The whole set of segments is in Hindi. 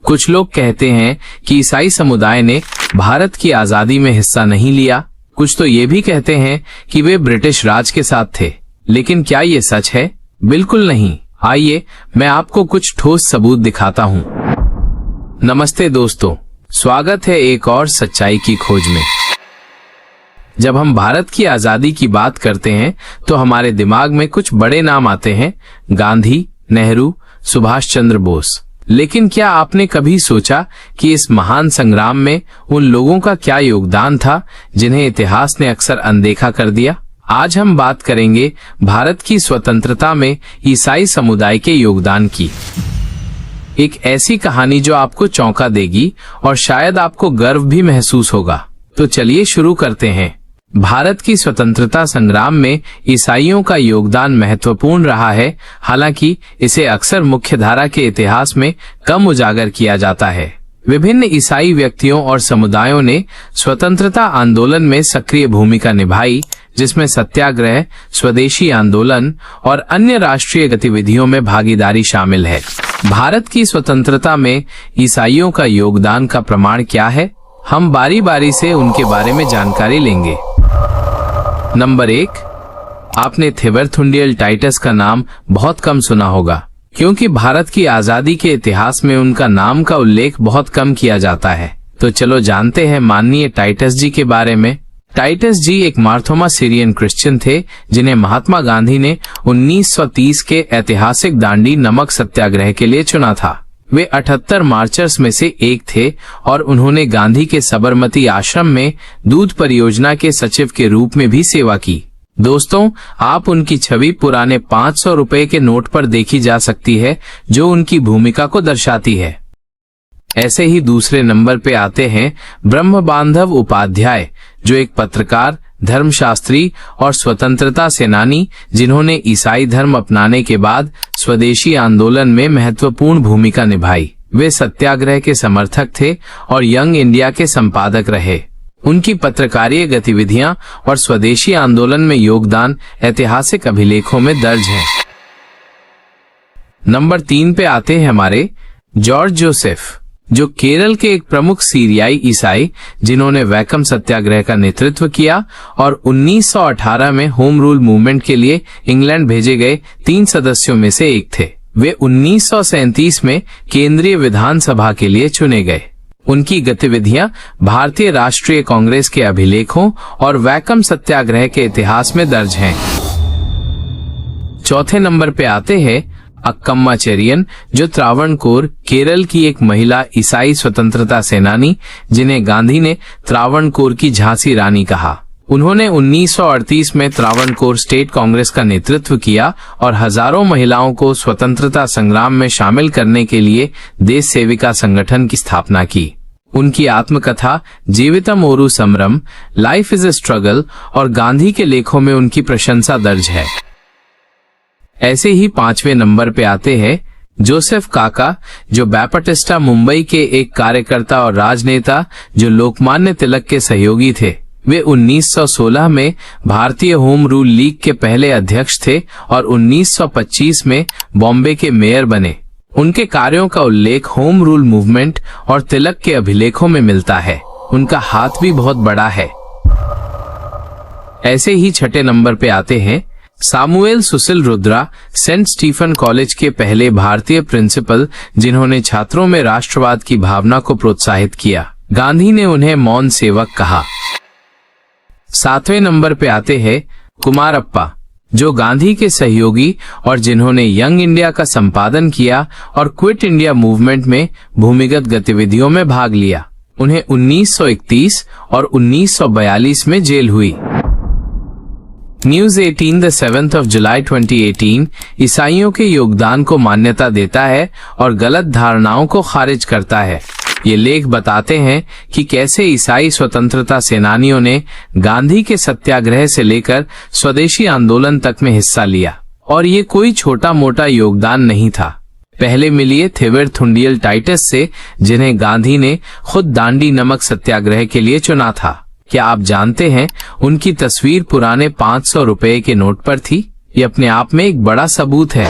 कुछ लोग कहते हैं कि ईसाई समुदाय ने भारत की आजादी में हिस्सा नहीं लिया। कुछ तो ये भी कहते हैं कि वे ब्रिटिश राज के साथ थे। लेकिन क्या ये सच है? बिल्कुल नहीं। आइए मैं आपको कुछ ठोस सबूत दिखाता हूँ। नमस्ते दोस्तों, स्वागत है एक और सच्चाई की खोज में। जब हम भारत की आजादी की बात करते हैं तो हमारे दिमाग में कुछ बड़े नाम आते हैं, गांधी, नेहरू, सुभाष चंद्र बोस। लेकिन क्या आपने कभी सोचा कि इस महान संग्राम में उन लोगों का क्या योगदान था जिन्हें इतिहास ने अक्सर अनदेखा कर दिया? आज हम बात करेंगे भारत की स्वतंत्रता में ईसाई समुदाय के योगदान की। एक ऐसी कहानी जो आपको चौंका देगी और शायद आपको गर्व भी महसूस होगा। तो चलिए शुरू करते हैं। भारत की स्वतंत्रता संग्राम में ईसाइयों का योगदान महत्वपूर्ण रहा है, हालांकि इसे अक्सर मुख्यधारा के इतिहास में कम उजागर किया जाता है। विभिन्न ईसाई व्यक्तियों और समुदायों ने स्वतंत्रता आंदोलन में सक्रिय भूमिका निभाई, जिसमें सत्याग्रह, स्वदेशी आंदोलन और अन्य राष्ट्रीय गतिविधियों में भागीदारी शामिल है। भारत की स्वतंत्रता में ईसाइयों का योगदान का प्रमाण क्या है? हम बारी बारी से उनके बारे में जानकारी लेंगे। नंबर 1, आपने थिबेर टाइटस का नाम बहुत कम सुना होगा, क्योंकि भारत की आजादी के इतिहास में उनका नाम का उल्लेख बहुत कम किया जाता है। तो चलो जानते हैं माननीय टाइटस जी के बारे में। टाइटस जी एक मार्थोमा सीरियन क्रिश्चियन थे, जिन्हें महात्मा गांधी ने 1930 के ऐतिहासिक दांडी नमक सत्याग्रह के लिए चुना था। वे 78 मार्चर्स में से एक थे और उन्होंने गांधी के साबरमती आश्रम में दूध परियोजना के सचिव के रूप में भी सेवा की। दोस्तों, आप उनकी छवि पुराने 500 रुपए के नोट पर देखी जा सकती है, जो उनकी भूमिका को दर्शाती है। ऐसे ही दूसरे नंबर पे आते हैं ब्रह्मबांधव उपाध्याय, जो एक पत्रकार, धर्मशास्त्री और स्वतंत्रता सेनानी, जिन्होंने ईसाई धर्म अपनाने के बाद स्वदेशी आंदोलन में महत्वपूर्ण भूमिका निभाई। वे सत्याग्रह के समर्थक थे और यंग इंडिया के संपादक रहे। उनकी पत्रकारीय गतिविधियां और स्वदेशी आंदोलन में योगदान ऐतिहासिक अभिलेखों में दर्ज है। नंबर 3 पे आते हैं हमारे जॉर्ज जोसेफ, जो केरल के एक प्रमुख सीरियाई ईसाई, जिन्होंने वैकम सत्याग्रह का नेतृत्व किया और 1918 में होम रूल मूवमेंट के लिए इंग्लैंड भेजे गए 3 सदस्यों में से एक थे। वे 1937 में केंद्रीय विधानसभा के लिए चुने गए। उनकी गतिविधियां भारतीय राष्ट्रीय कांग्रेस के अभिलेखों और वैकम सत्याग्रह के इतिहास में दर्ज हैं। चौथे नंबर पे आते हैं अक्कम्मा चेरियन, जो त्रावणकोर, केरल की एक महिला ईसाई स्वतंत्रता सेनानी, जिन्हें गांधी ने त्रावणकोर की झांसी रानी कहा। उन्होंने 1938 में त्रावणकोर स्टेट कांग्रेस का नेतृत्व किया और हजारों महिलाओं को स्वतंत्रता संग्राम में शामिल करने के लिए देश सेविका संगठन की स्थापना की। उनकी आत्मकथा जीवितम ओरू समरम, लाइफ इज ए स्ट्रगल और गांधी के लेखों में उनकी प्रशंसा दर्ज है। ऐसे ही 5वें नंबर पे आते हैं जोसेफ काका, जो बैपटिस्टा मुंबई के एक कार्यकर्ता और राजनेता, जो लोकमान्य तिलक के सहयोगी थे। वे 1916 में भारतीय होम रूल लीग के पहले अध्यक्ष थे और 1925 में बॉम्बे के मेयर बने। उनके कार्यों का उल्लेख होम रूल मूवमेंट और तिलक के अभिलेखों में मिलता है। उनका हाथ भी बहुत बड़ा है। ऐसे ही 6ठे नंबर पे आते हैं Samuel Sushil Rudra, saint Stephen college के पहले भारतीय प्रिंसिपल, जिन्होंने छात्रों में राष्ट्रवाद की भावना को प्रोत्साहित किया। गांधी ने उन्हें मौन सेवक कहा। 7वें नंबर पे आते हैं कुमारप्पा, जो गांधी के सहयोगी और जिन्होंने यंग इंडिया का संपादन किया और क्विट इंडिया मूवमेंट में भूमिगत गतिविधियों में भाग लिया। उन्हें 1931 और 1942 में जेल हुई। News 18 the 7th of July 2018 ईसाइयों के योगदान को मान्यता देता है और गलत धारणाओं को खारिज करता है। ये लेख बताते हैं कि कैसे ईसाई स्वतंत्रता सेनानियों ने गांधी के सत्याग्रह से लेकर स्वदेशी आंदोलन तक में हिस्सा लिया, और ये कोई छोटा मोटा योगदान नहीं था। पहले मिलिए थिबेर टाइटस से, जिन्हें गांधी ने खुद दांडी नमक सत्याग्रह के लिए चुना था। क्या आप जानते हैं उनकी तस्वीर पुराने 500 रुपए के नोट पर थी? ये अपने आप में एक बड़ा सबूत है।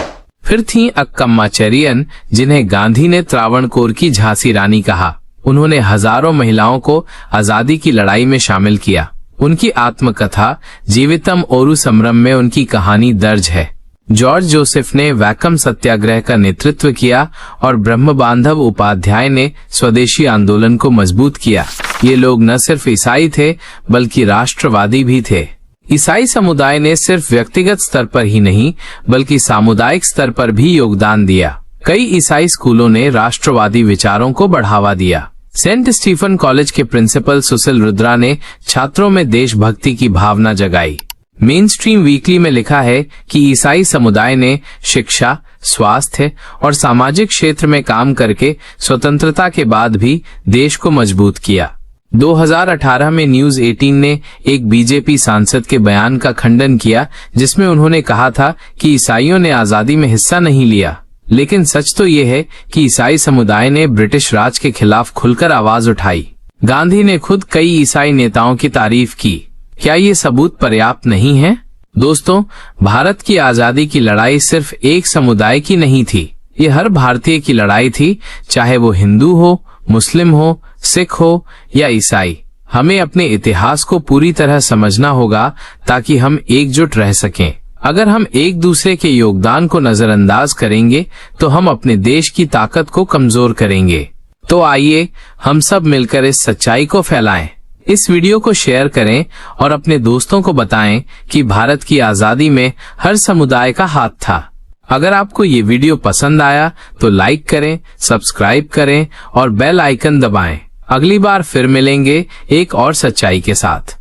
फिर थीं अक्कम्मा चेरियन, जिन्हें गांधी ने त्रावणकोर की झांसी रानी कहा। उन्होंने हजारों महिलाओं को आजादी की लड़ाई में शामिल किया। उनकी आत्मकथा जीवितम ओरू समरम में उनकी कहानी दर्ज है। जॉर्ज जोसेफ ने वैकम सत्याग्रह का नेतृत्व किया और ब्रह्म बांधव उपाध्याय ने स्वदेशी आंदोलन को मजबूत किया। ये लोग न सिर्फ ईसाई थे बल्कि राष्ट्रवादी भी थे। ईसाई समुदाय ने सिर्फ व्यक्तिगत स्तर पर ही नहीं बल्कि सामुदायिक स्तर पर भी योगदान दिया। कई ईसाई स्कूलों ने राष्ट्रवादी विचारों को बढ़ावा दिया। सेंट स्टीफन कॉलेज के प्रिंसिपल सुशील रुद्रा ने छात्रों में देशभक्ति की भावना जगाई। मेन स्ट्रीम वीकली में लिखा है कि ईसाई समुदाय ने शिक्षा, स्वास्थ्य और सामाजिक क्षेत्र में काम करके स्वतंत्रता के बाद भी देश को मजबूत किया। 2018 में न्यूज 18 ने एक बीजेपी सांसद के बयान का खंडन किया जिसमें उन्होंने कहा था कि ईसाइयों ने आजादी में हिस्सा नहीं लिया। लेकिन सच तो ये है कि ईसाई समुदाय ने ब्रिटिश राज के खिलाफ खुलकर आवाज उठाई। गांधी ने खुद कई ईसाई नेताओं की तारीफ की। क्या ये सबूत पर्याप्त नहीं है? दोस्तों, भारत की आजादी की लड़ाई सिर्फ एक समुदाय की नहीं थी, ये हर भारतीय की लड़ाई थी, चाहे वो हिंदू हो, मुस्लिम हो, सिख हो या ईसाई। हमें अपने इतिहास को पूरी तरह समझना होगा ताकि हम एकजुट रह सकें। अगर हम एक दूसरे के योगदान को नजरअंदाज करेंगे तो हम अपने देश की ताकत को कमजोर करेंगे। तो आइए हम सब मिलकर इस सच्चाई को फैलाएं। इस वीडियो को शेयर करें और अपने दोस्तों को बताएं कि भारत की आजादी में हर समुदाय का हाथ था। अगर आपको ये वीडियो पसंद आया तो लाइक करें, सब्सक्राइब करें और बेल आइकन दबाएं। अगली बार फिर मिलेंगे एक और सच्चाई के साथ।